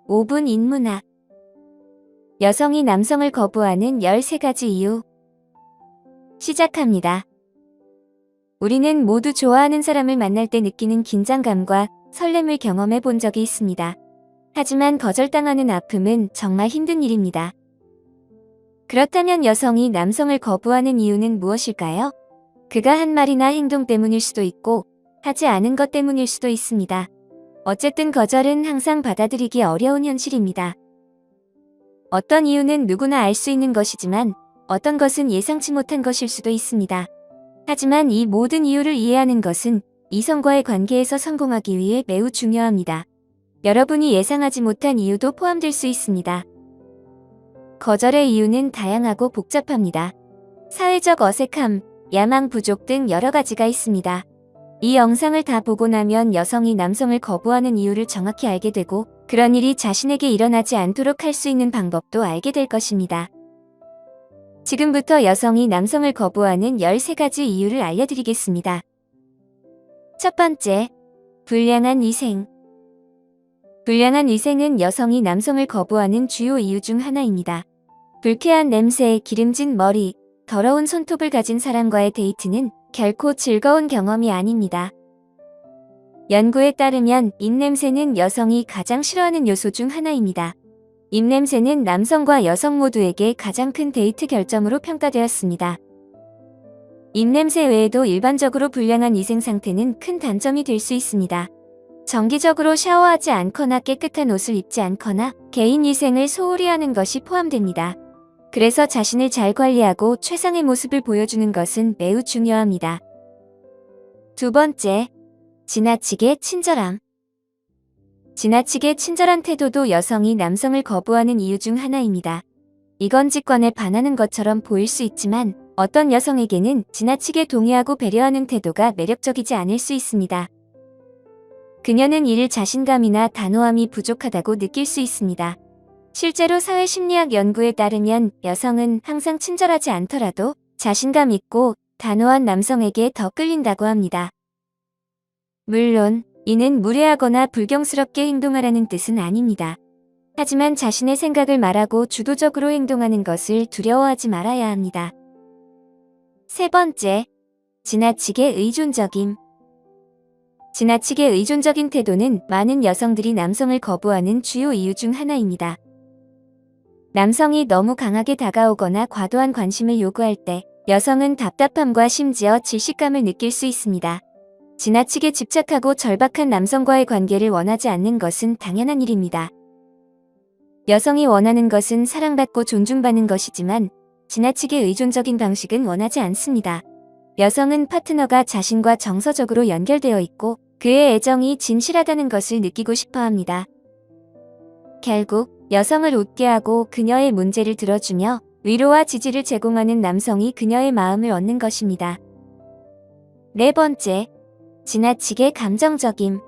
5분 인문학. 여성이 남성을 거부하는 13가지 이유. 시작합니다. 우리는 모두 좋아하는 사람을 만날 때 느끼는 긴장감과 설렘을 경험해 본 적이 있습니다. 하지만 거절당하는 아픔은 정말 힘든 일입니다. 그렇다면 여성이 남성을 거부하는 이유는 무엇일까요? 그가 한 말이나 행동 때문일 수도 있고 하지 않은 것 때문일 수도 있습니다. 어쨌든 거절은 항상 받아들이기 어려운 현실입니다. 어떤 이유는 누구나 알 수 있는 것이지만 어떤 것은 예상치 못한 것일 수도 있습니다. 하지만 이 모든 이유를 이해하는 것은 이성과의 관계에서 성공하기 위해 매우 중요합니다. 여러분이 예상하지 못한 이유도 포함될 수 있습니다. 거절의 이유는 다양하고 복잡합니다. 사회적 어색함, 야망 부족 등 여러 가지가 있습니다. 이 영상을 다 보고 나면 여성이 남성을 거부하는 이유를 정확히 알게 되고 그런 일이 자신에게 일어나지 않도록 할 수 있는 방법도 알게 될 것입니다. 지금부터 여성이 남성을 거부하는 13가지 이유를 알려드리겠습니다. 첫 번째, 불량한 위생. 불량한 위생은 여성이 남성을 거부하는 주요 이유 중 하나입니다. 불쾌한 냄새, 기름진 머리, 더러운 손톱을 가진 사람과의 데이트는 결코 즐거운 경험이 아닙니다. 연구에 따르면 입냄새는 여성이 가장 싫어하는 요소 중 하나입니다. 입냄새는 남성과 여성 모두에게 가장 큰 데이트 결점으로 평가되었습니다. 입냄새 외에도 일반적으로 불량한 위생 상태는 큰 단점이 될 수 있습니다. 정기적으로 샤워하지 않거나 깨끗한 옷을 입지 않거나 개인 위생을 소홀히 하는 것이 포함됩니다. 그래서 자신을 잘 관리하고 최상의 모습을 보여주는 것은 매우 중요합니다. 두 번째, 지나치게 친절함. 지나치게 친절한 태도도 여성이 남성을 거부하는 이유 중 하나입니다. 이건 직관에 반하는 것처럼 보일 수 있지만 어떤 여성에게는 지나치게 동의하고 배려하는 태도가 매력적이지 않을 수 있습니다. 그녀는 이를 자신감이나 단호함이 부족하다고 느낄 수 있습니다. 실제로 사회심리학 연구에 따르면 여성은 항상 친절하지 않더라도 자신감 있고 단호한 남성에게 더 끌린다고 합니다. 물론 이는 무례하거나 불경스럽게 행동하라는 뜻은 아닙니다. 하지만 자신의 생각을 말하고 주도적으로 행동하는 것을 두려워하지 말아야 합니다. 세 번째, 지나치게 의존적임. 지나치게 의존적인 태도는 많은 여성들이 남성을 거부하는 주요 이유 중 하나입니다. 남성이 너무 강하게 다가오거나 과도한 관심을 요구할 때 여성은 답답함과 심지어 질식감을 느낄 수 있습니다. 지나치게 집착하고 절박한 남성과의 관계를 원하지 않는 것은 당연한 일입니다. 여성이 원하는 것은 사랑받고 존중받는 것이지만 지나치게 의존적인 방식은 원하지 않습니다. 여성은 파트너가 자신과 정서적으로 연결되어 있고 그의 애정이 진실하다는 것을 느끼고 싶어 합니다. 결국 여성을 웃게 하고 그녀의 문제를 들어주며 위로와 지지를 제공하는 남성이 그녀의 마음을 얻는 것입니다. 네 번째, 지나치게 감정적임.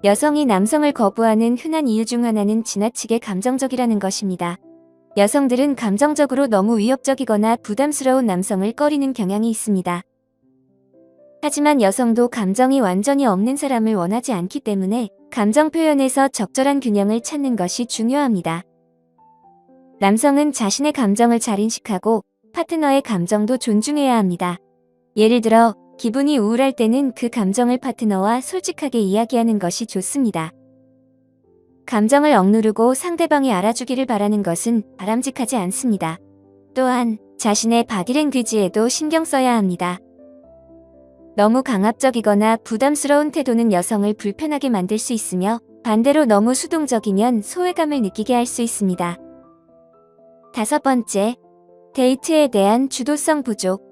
여성이 남성을 거부하는 흔한 이유 중 하나는 지나치게 감정적이라는 것입니다. 여성들은 감정적으로 너무 위협적이거나 부담스러운 남성을 꺼리는 경향이 있습니다. 하지만 여성도 감정이 완전히 없는 사람을 원하지 않기 때문에 감정 표현에서 적절한 균형을 찾는 것이 중요합니다. 남성은 자신의 감정을 잘 인식하고 파트너의 감정도 존중해야 합니다. 예를 들어 기분이 우울할 때는 그 감정을 파트너와 솔직하게 이야기하는 것이 좋습니다. 감정을 억누르고 상대방이 알아주기를 바라는 것은 바람직하지 않습니다. 또한 자신의 바디랭귀지에도 신경 써야 합니다. 너무 강압적이거나 부담스러운 태도는 여성을 불편하게 만들 수 있으며 반대로 너무 수동적이면 소외감을 느끼게 할 수 있습니다. 다섯 번째, 데이트에 대한 주도성 부족.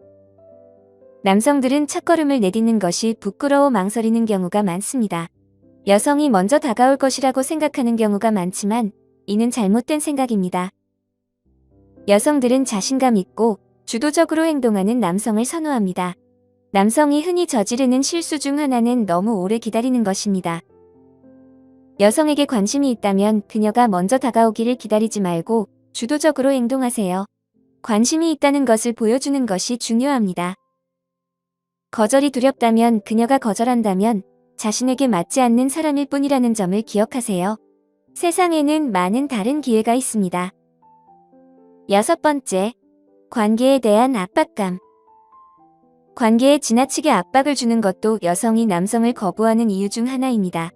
남성들은 첫걸음을 내딛는 것이 부끄러워 망설이는 경우가 많습니다. 여성이 먼저 다가올 것이라고 생각하는 경우가 많지만 이는 잘못된 생각입니다. 여성들은 자신감 있고 주도적으로 행동하는 남성을 선호합니다. 남성이 흔히 저지르는 실수 중 하나는 너무 오래 기다리는 것입니다. 여성에게 관심이 있다면 그녀가 먼저 다가오기를 기다리지 말고 주도적으로 행동하세요. 관심이 있다는 것을 보여주는 것이 중요합니다. 거절이 두렵다면 그녀가 거절한다면 자신에게 맞지 않는 사람일 뿐이라는 점을 기억하세요. 세상에는 많은 다른 기회가 있습니다. 여섯 번째, 관계에 대한 압박감. 관계에 지나치게 압박을 주는 것도 여성이 남성을 거부하는 이유 중 하나입니다.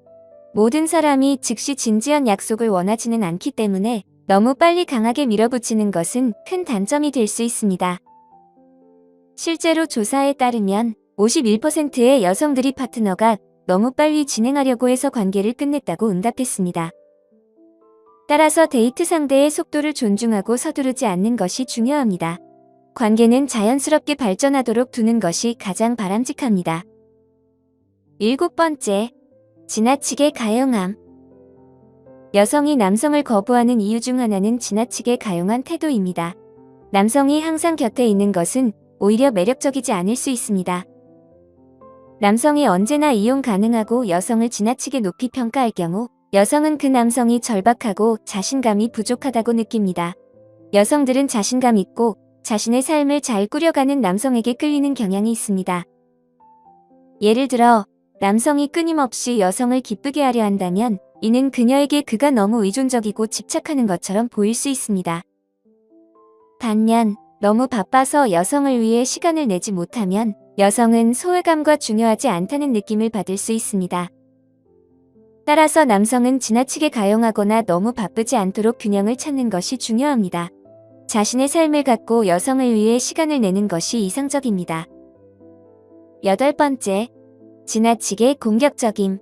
모든 사람이 즉시 진지한 약속을 원하지는 않기 때문에 너무 빨리 강하게 밀어붙이는 것은 큰 단점이 될 수 있습니다. 실제로 조사에 따르면 51%의 여성들이 파트너가 너무 빨리 진행하려고 해서 관계를 끝냈다고 응답했습니다. 따라서 데이트 상대의 속도를 존중하고 서두르지 않는 것이 중요합니다. 관계는 자연스럽게 발전하도록 두는 것이 가장 바람직합니다. 일곱 번째, 지나치게 가용함. 여성이 남성을 거부하는 이유 중 하나는 지나치게 가용한 태도입니다. 남성이 항상 곁에 있는 것은 오히려 매력적이지 않을 수 있습니다. 남성이 언제나 이용 가능하고 여성을 지나치게 높이 평가할 경우 여성은 그 남성이 절박하고 자신감이 부족하다고 느낍니다. 여성들은 자신감 있고 자신의 삶을 잘 꾸려가는 남성에게 끌리는 경향이 있습니다. 예를 들어 남성이 끊임없이 여성을 기쁘게 하려 한다면 이는 그녀에게 그가 너무 의존적이고 집착하는 것처럼 보일 수 있습니다. 반면 너무 바빠서 여성을 위해 시간을 내지 못하면 여성은 소외감과 중요하지 않다는 느낌을 받을 수 있습니다. 따라서 남성은 지나치게 가용하거나 너무 바쁘지 않도록 균형을 찾는 것이 중요합니다. 자신의 삶을 갖고 여성을 위해 시간을 내는 것이 이상적입니다. 여덟 번째, 지나치게 공격적임.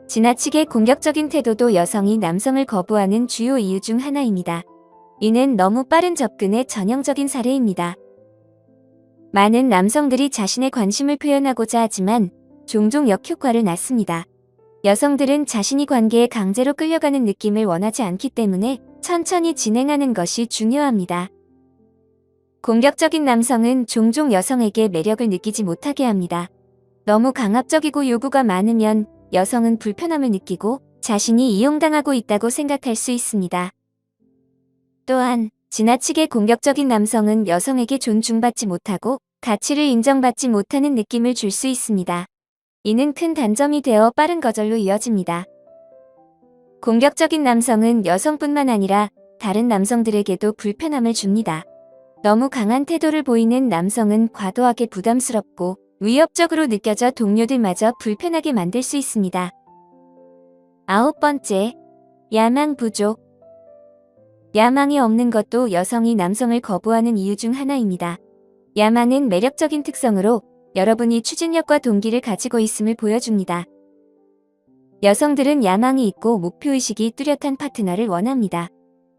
지나치게 공격적인 태도도 여성이 남성을 거부하는 주요 이유 중 하나입니다. 이는 너무 빠른 접근의 전형적인 사례입니다. 많은 남성들이 자신의 관심을 표현하고자 하지만 종종 역효과를 낳습니다. 여성들은 자신이 관계에 강제로 끌려가는 느낌을 원하지 않기 때문에 천천히 진행하는 것이 중요합니다. 공격적인 남성은 종종 여성에게 매력을 느끼지 못하게 합니다. 너무 강압적이고 요구가 많으면 여성은 불편함을 느끼고 자신이 이용당하고 있다고 생각할 수 있습니다. 또한 지나치게 공격적인 남성은 여성에게 존중받지 못하고 가치를 인정받지 못하는 느낌을 줄 수 있습니다. 이는 큰 단점이 되어 빠른 거절로 이어집니다. 공격적인 남성은 여성뿐만 아니라 다른 남성들에게도 불편함을 줍니다. 너무 강한 태도를 보이는 남성은 과도하게 부담스럽고 위협적으로 느껴져 동료들마저 불편하게 만들 수 있습니다. 아홉 번째, 야망 부족. 야망이 없는 것도 여성이 남성을 거부하는 이유 중 하나입니다. 야망은 매력적인 특성으로 여러분이 추진력과 동기를 가지고 있음을 보여줍니다. 여성들은 야망이 있고 목표의식이 뚜렷한 파트너를 원합니다.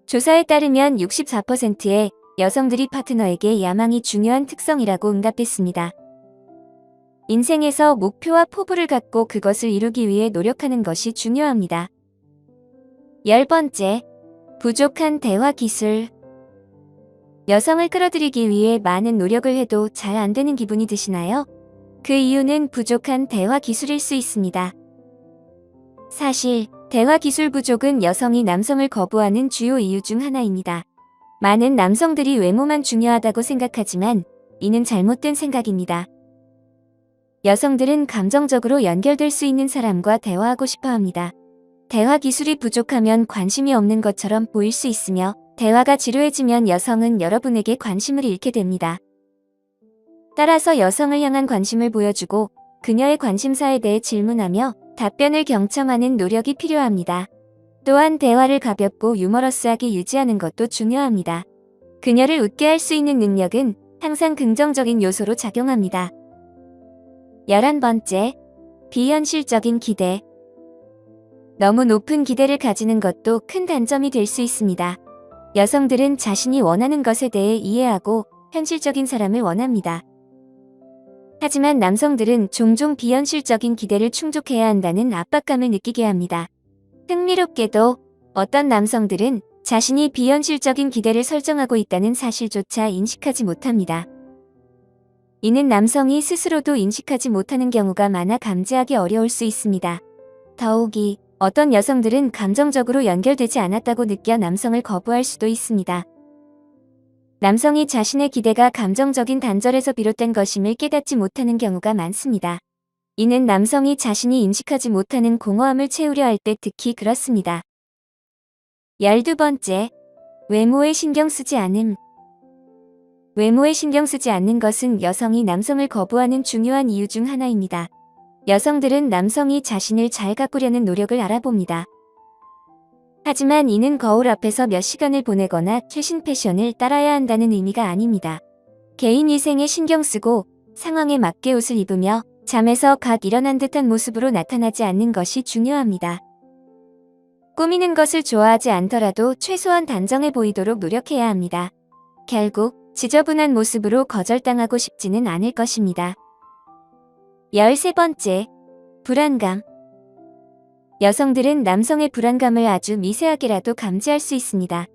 조사에 따르면 64%의 여성들이 파트너에게 야망이 중요한 특성이라고 응답했습니다. 인생에서 목표와 포부를 갖고 그것을 이루기 위해 노력하는 것이 중요합니다. 열 번째, 부족한 대화 기술. 여성을 끌어들이기 위해 많은 노력을 해도 잘 안 되는 기분이 드시나요? 그 이유는 부족한 대화 기술일 수 있습니다. 사실, 대화 기술 부족은 여성이 남성을 거부하는 주요 이유 중 하나입니다. 많은 남성들이 외모만 중요하다고 생각하지만 이는 잘못된 생각입니다. 여성들은 감정적으로 연결될 수 있는 사람과 대화하고 싶어 합니다. 대화 기술이 부족하면 관심이 없는 것처럼 보일 수 있으며 대화가 지루해지면 여성은 여러분에게 관심을 잃게 됩니다. 따라서 여성을 향한 관심을 보여주고 그녀의 관심사에 대해 질문하며 답변을 경청하는 노력이 필요합니다. 또한 대화를 가볍고 유머러스하게 유지하는 것도 중요합니다. 그녀를 웃게 할 수 있는 능력은 항상 긍정적인 요소로 작용합니다. 11번째, 비현실적인 기대. 너무 높은 기대를 가지는 것도 큰 단점이 될 수 있습니다. 여성들은 자신이 원하는 것에 대해 이해하고 현실적인 사람을 원합니다. 하지만 남성들은 종종 비현실적인 기대를 충족해야 한다는 압박감을 느끼게 합니다. 흥미롭게도 어떤 남성들은 자신이 비현실적인 기대를 설정하고 있다는 사실조차 인식하지 못합니다. 이는 남성이 스스로도 인식하지 못하는 경우가 많아 감지하기 어려울 수 있습니다. 더욱이 어떤 여성들은 감정적으로 연결되지 않았다고 느껴 남성을 거부할 수도 있습니다. 남성이 자신의 기대가 감정적인 단절에서 비롯된 것임을 깨닫지 못하는 경우가 많습니다. 이는 남성이 자신이 인식하지 못하는 공허함을 채우려 할 때 특히 그렇습니다. 12번째, 외모에 신경 쓰지 않음. 외모에 신경 쓰지 않는 것은 여성이 남성을 거부하는 중요한 이유 중 하나입니다. 여성들은 남성이 자신을 잘 가꾸려는 노력을 알아봅니다. 하지만 이는 거울 앞에서 몇 시간을 보내거나 최신 패션을 따라야 한다는 의미가 아닙니다. 개인 위생에 신경 쓰고 상황에 맞게 옷을 입으며 잠에서 갓 일어난 듯한 모습으로 나타나지 않는 것이 중요합니다. 꾸미는 것을 좋아하지 않더라도 최소한 단정해 보이도록 노력해야 합니다. 결국 지저분한 모습으로 거절당하고 싶지는 않을 것입니다. 13번째, 불안감. 여성들은 남성의 불안감을 아주 미세하게라도 감지할 수 있습니다.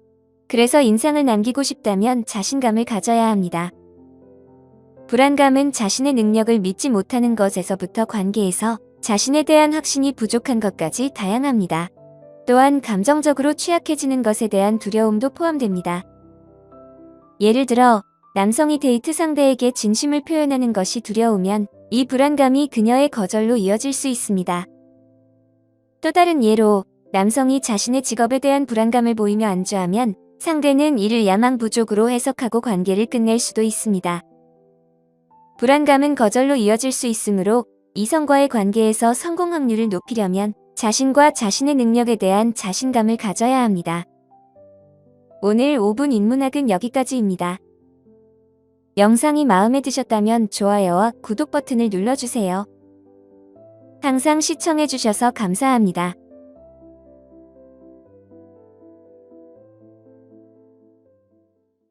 그래서 인상을 남기고 싶다면 자신감을 가져야 합니다. 불안감은 자신의 능력을 믿지 못하는 것에서부터 관계에서 자신에 대한 확신이 부족한 것까지 다양합니다. 또한 감정적으로 취약해지는 것에 대한 두려움도 포함됩니다. 예를 들어 남성이 데이트 상대에게 진심을 표현하는 것이 두려우면 이 불안감이 그녀의 거절로 이어질 수 있습니다. 또 다른 예로 남성이 자신의 직업에 대한 불안감을 보이며 안주하면 상대는 이를 야망 부족으로 해석하고 관계를 끝낼 수도 있습니다. 불안감은 거절로 이어질 수 있으므로 이성과의 관계에서 성공 확률을 높이려면 자신과 자신의 능력에 대한 자신감을 가져야 합니다. 오늘 5분 인문학은 여기까지입니다. 영상이 마음에 드셨다면 좋아요와 구독 버튼을 눌러주세요. 항상 시청해주셔서 감사합니다.